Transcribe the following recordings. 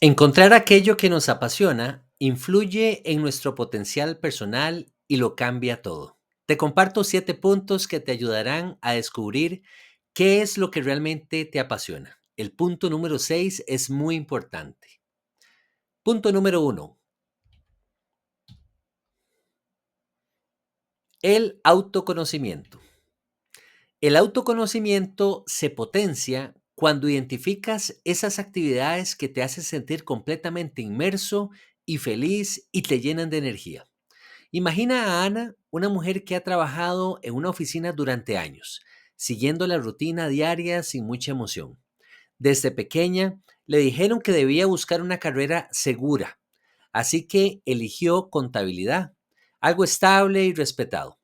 Encontrar aquello que nos apasiona influye en nuestro potencial personal y lo cambia todo. Te comparto 7 puntos que te ayudarán a descubrir qué es lo que realmente te apasiona. El punto número 6 es muy importante. Punto número 1. El autoconocimiento. El autoconocimiento se potencia cuando identificas esas actividades que te hacen sentir completamente inmerso y feliz y te llenan de energía. Imagina a Ana, una mujer que ha trabajado en una oficina durante años, siguiendo la rutina diaria sin mucha emoción. Desde pequeña le dijeron que debía buscar una carrera segura, así que eligió contabilidad, algo estable y respetado.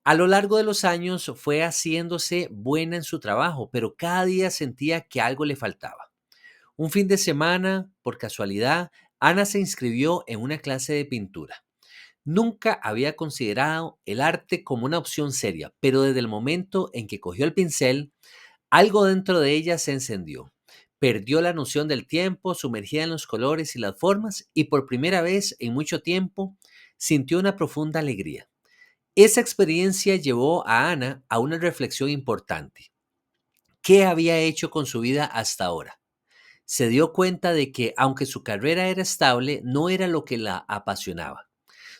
A lo largo de los años fue haciéndose buena en su trabajo, pero cada día sentía que algo le faltaba. Un fin de semana, por casualidad, Ana se inscribió en una clase de pintura. Nunca había considerado el arte como una opción seria, pero desde el momento en que cogió el pincel, algo dentro de ella se encendió. Perdió la noción del tiempo, sumergida en los colores y las formas, y por primera vez en mucho tiempo sintió una profunda alegría. Esa experiencia llevó a Ana a una reflexión importante. ¿Qué había hecho con su vida hasta ahora? Se dio cuenta de que, aunque su carrera era estable, no era lo que la apasionaba.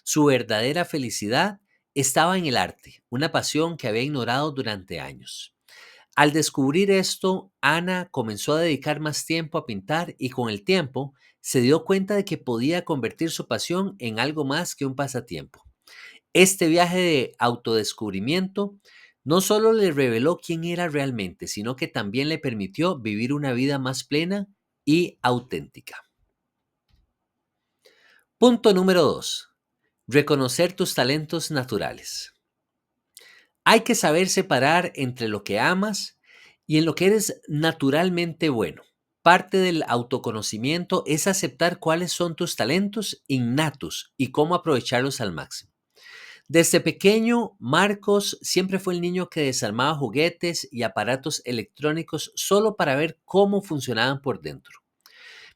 Su verdadera felicidad estaba en el arte, una pasión que había ignorado durante años. Al descubrir esto, Ana comenzó a dedicar más tiempo a pintar y con el tiempo se dio cuenta de que podía convertir su pasión en algo más que un pasatiempo. Este viaje de autodescubrimiento no solo le reveló quién era realmente, sino que también le permitió vivir una vida más plena y auténtica. Punto número 2. Reconocer tus talentos naturales. Hay que saber separar entre lo que amas y en lo que eres naturalmente bueno. Parte del autoconocimiento es aceptar cuáles son tus talentos innatos y cómo aprovecharlos al máximo. Desde pequeño, Marcos siempre fue el niño que desarmaba juguetes y aparatos electrónicos solo para ver cómo funcionaban por dentro.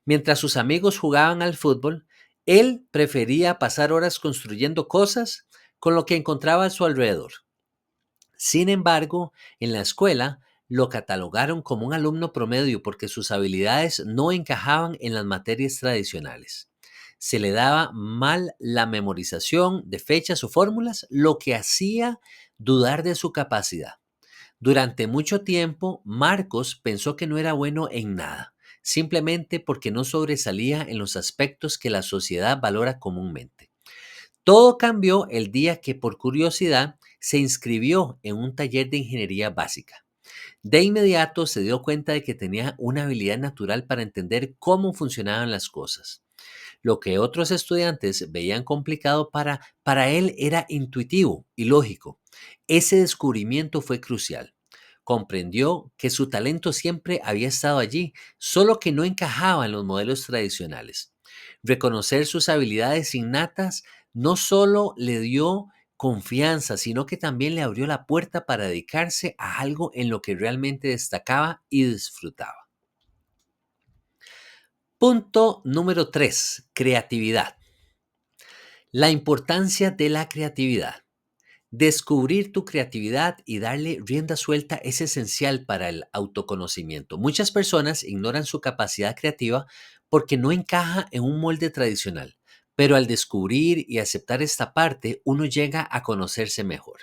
Mientras sus amigos jugaban al fútbol, él prefería pasar horas construyendo cosas con lo que encontraba a su alrededor. Sin embargo, en la escuela lo catalogaron como un alumno promedio porque sus habilidades no encajaban en las materias tradicionales. Se le daba mal la memorización de fechas o fórmulas, lo que hacía dudar de su capacidad. Durante mucho tiempo, Marcos pensó que no era bueno en nada, simplemente porque no sobresalía en los aspectos que la sociedad valora comúnmente. Todo cambió el día que por curiosidad se inscribió en un taller de ingeniería básica. De inmediato se dio cuenta de que tenía una habilidad natural para entender cómo funcionaban las cosas. Lo que otros estudiantes veían complicado para él era intuitivo y lógico. Ese descubrimiento fue crucial. Comprendió que su talento siempre había estado allí, solo que no encajaba en los modelos tradicionales. Reconocer sus habilidades innatas no solo le dio confianza, sino que también le abrió la puerta para dedicarse a algo en lo que realmente destacaba y disfrutaba. Punto número 3. Creatividad. La importancia de la creatividad. Descubrir tu creatividad y darle rienda suelta es esencial para el autoconocimiento. Muchas personas ignoran su capacidad creativa porque no encaja en un molde tradicional, pero al descubrir y aceptar esta parte, uno llega a conocerse mejor.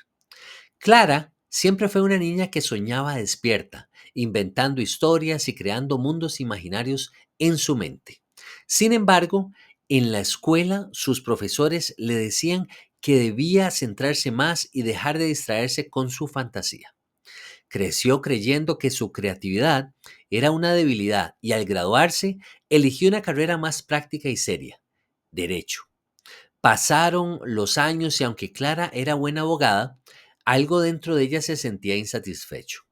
Clara siempre fue una niña que soñaba despierta, inventando historias y creando mundos imaginarios en su mente. Sin embargo, en la escuela sus profesores le decían que debía centrarse más y dejar de distraerse con su fantasía. Creció creyendo que su creatividad era una debilidad y al graduarse eligió una carrera más práctica y seria, derecho. Pasaron los años y aunque Clara era buena abogada, algo dentro de ella se sentía insatisfecho.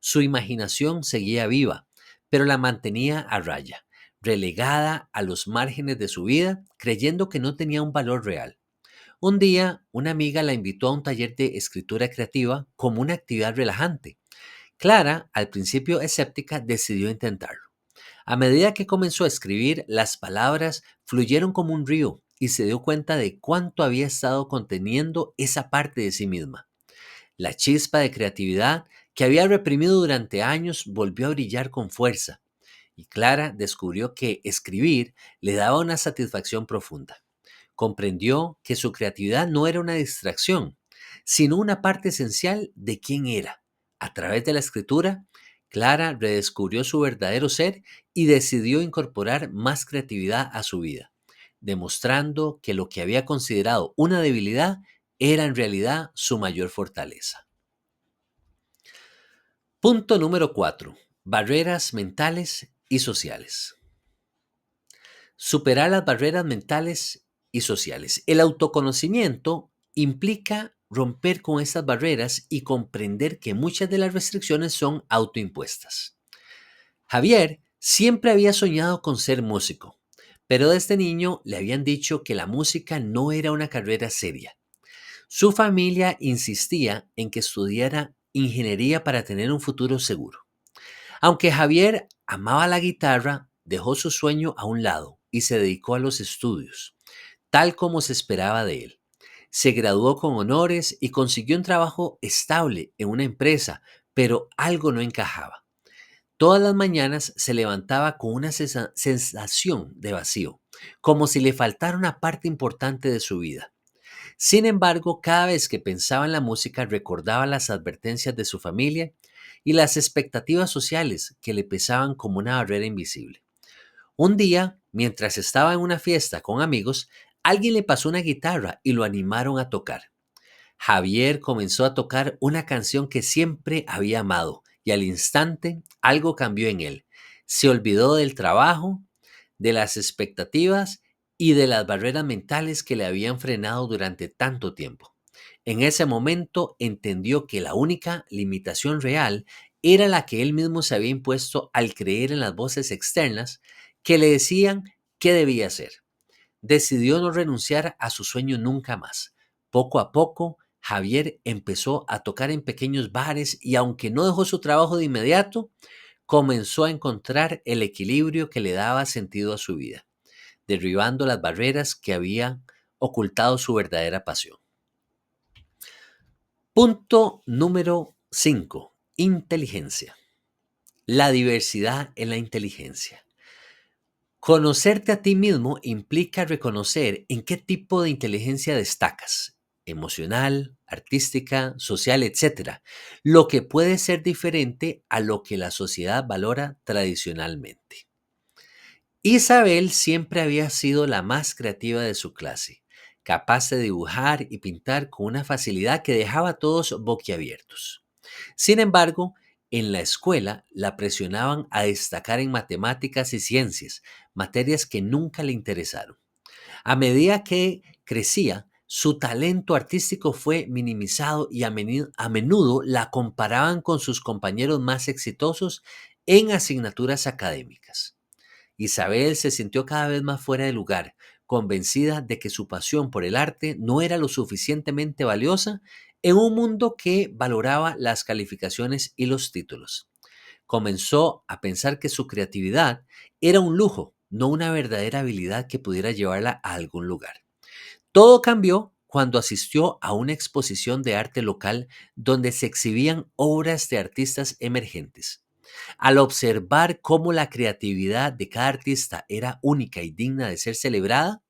Su imaginación seguía viva, pero la mantenía a raya, relegada a los márgenes de su vida, creyendo que no tenía un valor real. Un día, una amiga la invitó a un taller de escritura creativa como una actividad relajante. Clara, al principio escéptica, decidió intentarlo. A medida que comenzó a escribir, las palabras fluyeron como un río y se dio cuenta de cuánto había estado conteniendo esa parte de sí misma. La chispa de creatividad que había reprimido durante años volvió a brillar con fuerza, y Clara descubrió que escribir le daba una satisfacción profunda. Comprendió que su creatividad no era una distracción, sino una parte esencial de quién era. A través de la escritura, Clara redescubrió su verdadero ser y decidió incorporar más creatividad a su vida, demostrando que lo que había considerado una debilidad era en realidad su mayor fortaleza. Punto número 4. Barreras mentales y sociales. Superar las barreras mentales y sociales. El autoconocimiento implica romper con estas barreras y comprender que muchas de las restricciones son autoimpuestas. Javier siempre había soñado con ser músico, pero desde niño le habían dicho que la música no era una carrera seria. Su familia insistía en que estudiara ingeniería para tener un futuro seguro. Aunque Javier amaba la guitarra, dejó su sueño a un lado y se dedicó a los estudios, tal como se esperaba de él. Se graduó con honores y consiguió un trabajo estable en una empresa, pero algo no encajaba. Todas las mañanas se levantaba con una sensación de vacío, como si le faltara una parte importante de su vida. Sin embargo, cada vez que pensaba en la música recordaba las advertencias de su familia y las expectativas sociales que le pesaban como una barrera invisible. Un día, mientras estaba en una fiesta con amigos, alguien le pasó una guitarra y lo animaron a tocar. Javier comenzó a tocar una canción que siempre había amado y al instante algo cambió en él. Se olvidó del trabajo, de las expectativas y de las barreras mentales que le habían frenado durante tanto tiempo. En ese momento entendió que la única limitación real era la que él mismo se había impuesto al creer en las voces externas que le decían qué debía hacer. Decidió no renunciar a su sueño nunca más. Poco a poco, Javier empezó a tocar en pequeños bares y aunque no dejó su trabajo de inmediato, comenzó a encontrar el equilibrio que le daba sentido a su vida, derribando las barreras que habían ocultado su verdadera pasión. Punto número 5. Inteligencia. La diversidad en la inteligencia. Conocerte a ti mismo implica reconocer en qué tipo de inteligencia destacas, emocional, artística, social, etcétera, lo que puede ser diferente a lo que la sociedad valora tradicionalmente. Isabel siempre había sido la más creativa de su clase, capaz de dibujar y pintar con una facilidad que dejaba a todos boquiabiertos. Sin embargo, en la escuela la presionaban a destacar en matemáticas y ciencias, materias que nunca le interesaron. A medida que crecía, su talento artístico fue minimizado y a menudo la comparaban con sus compañeros más exitosos en asignaturas académicas. Isabel se sintió cada vez más fuera de lugar, convencida de que su pasión por el arte no era lo suficientemente valiosa en un mundo que valoraba las calificaciones y los títulos. Comenzó a pensar que su creatividad era un lujo, no una verdadera habilidad que pudiera llevarla a algún lugar. Todo cambió cuando asistió a una exposición de arte local donde se exhibían obras de artistas emergentes. Al observar cómo la creatividad de cada artista era única y digna de ser celebrada,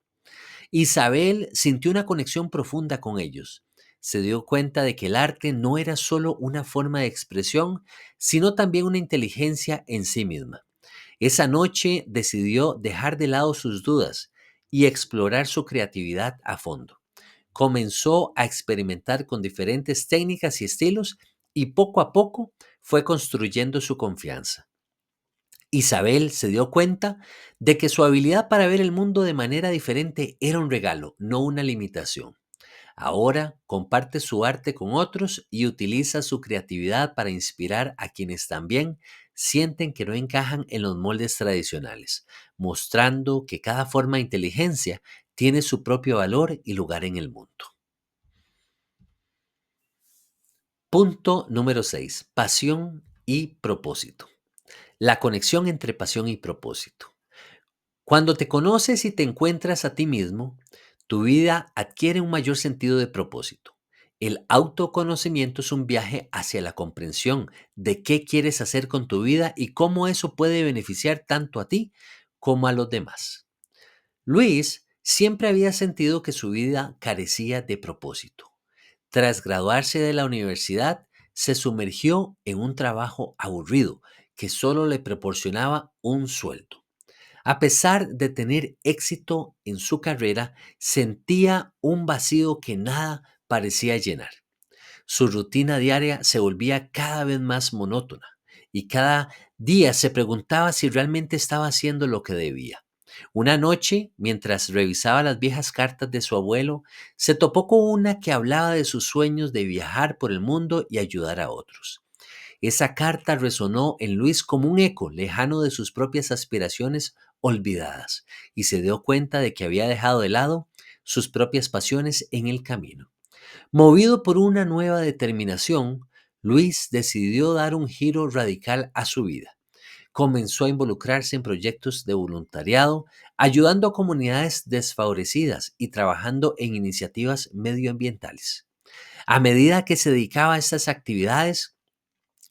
Isabel sintió una conexión profunda con ellos. Se dio cuenta de que el arte no era solo una forma de expresión, sino también una inteligencia en sí misma. Esa noche decidió dejar de lado sus dudas y explorar su creatividad a fondo. Comenzó a experimentar con diferentes técnicas y estilos y poco a poco fue construyendo su confianza. Isabel se dio cuenta de que su habilidad para ver el mundo de manera diferente era un regalo, no una limitación. Ahora comparte su arte con otros y utiliza su creatividad para inspirar a quienes también sienten que no encajan en los moldes tradicionales, mostrando que cada forma de inteligencia tiene su propio valor y lugar en el mundo. Punto número 6. Pasión y propósito. La conexión entre pasión y propósito. Cuando te conoces y te encuentras a ti mismo, tu vida adquiere un mayor sentido de propósito. El autoconocimiento es un viaje hacia la comprensión de qué quieres hacer con tu vida y cómo eso puede beneficiar tanto a ti como a los demás. Luis siempre había sentido que su vida carecía de propósito. Tras graduarse de la universidad, se sumergió en un trabajo aburrido que solo le proporcionaba un sueldo. A pesar de tener éxito en su carrera, sentía un vacío que nada parecía llenar. Su rutina diaria se volvía cada vez más monótona y cada día se preguntaba si realmente estaba haciendo lo que debía. Una noche, mientras revisaba las viejas cartas de su abuelo, se topó con una que hablaba de sus sueños de viajar por el mundo y ayudar a otros. Esa carta resonó en Luis como un eco lejano de sus propias aspiraciones olvidadas, y se dio cuenta de que había dejado de lado sus propias pasiones en el camino. Movido por una nueva determinación, Luis decidió dar un giro radical a su vida. Comenzó a involucrarse en proyectos de voluntariado, ayudando a comunidades desfavorecidas y trabajando en iniciativas medioambientales. A medida que se dedicaba a estas actividades,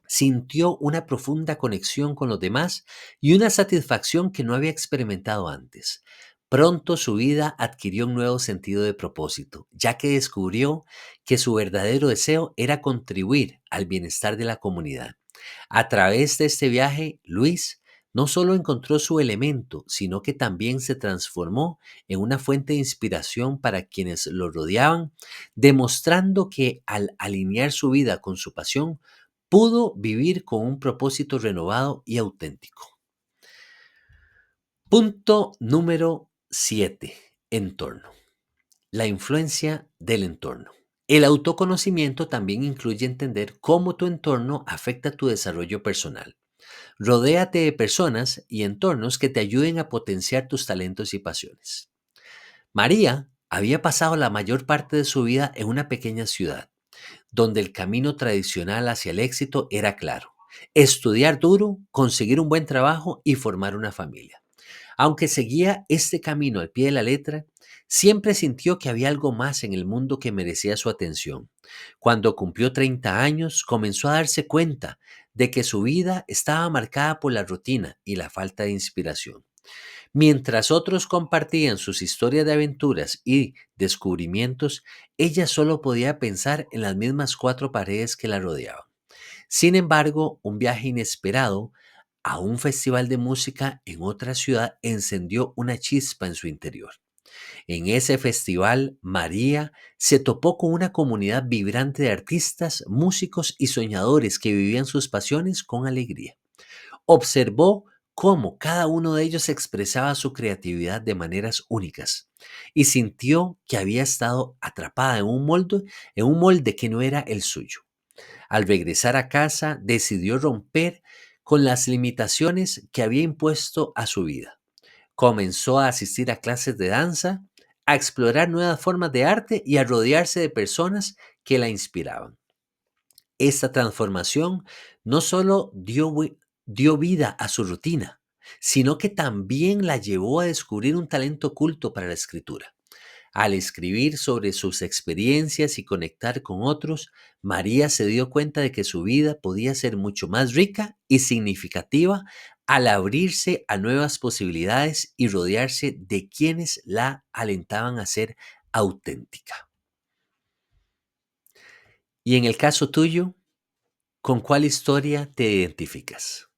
sintió una profunda conexión con los demás y una satisfacción que no había experimentado antes. Pronto su vida adquirió un nuevo sentido de propósito, ya que descubrió que su verdadero deseo era contribuir al bienestar de la comunidad. A través de este viaje, Luis no solo encontró su elemento, sino que también se transformó en una fuente de inspiración para quienes lo rodeaban, demostrando que al alinear su vida con su pasión, pudo vivir con un propósito renovado y auténtico. Punto número 7. Entorno. La influencia del entorno. El autoconocimiento también incluye entender cómo tu entorno afecta tu desarrollo personal. Rodéate de personas y entornos que te ayuden a potenciar tus talentos y pasiones. María había pasado la mayor parte de su vida en una pequeña ciudad, donde el camino tradicional hacia el éxito era claro: estudiar duro, conseguir un buen trabajo y formar una familia. Aunque seguía este camino al pie de la letra, siempre sintió que había algo más en el mundo que merecía su atención. Cuando cumplió 30 años, comenzó a darse cuenta de que su vida estaba marcada por la rutina y la falta de inspiración. Mientras otros compartían sus historias de aventuras y descubrimientos, ella solo podía pensar en las mismas cuatro paredes que la rodeaban. Sin embargo, un viaje inesperado a un festival de música en otra ciudad encendió una chispa en su interior. En ese festival, María se topó con una comunidad vibrante de artistas, músicos y soñadores que vivían sus pasiones con alegría. Observó cómo cada uno de ellos expresaba su creatividad de maneras únicas y sintió que había estado atrapada en un molde que no era el suyo. Al regresar a casa, decidió romper con las limitaciones que había impuesto a su vida. Comenzó a asistir a clases de danza, a explorar nuevas formas de arte y a rodearse de personas que la inspiraban. Esta transformación no solo dio vida a su rutina, sino que también la llevó a descubrir un talento oculto para la escritura. Al escribir sobre sus experiencias y conectar con otros, María se dio cuenta de que su vida podía ser mucho más rica y significativa al abrirse a nuevas posibilidades y rodearse de quienes la alentaban a ser auténtica. Y en el caso tuyo, ¿con cuál historia te identificas?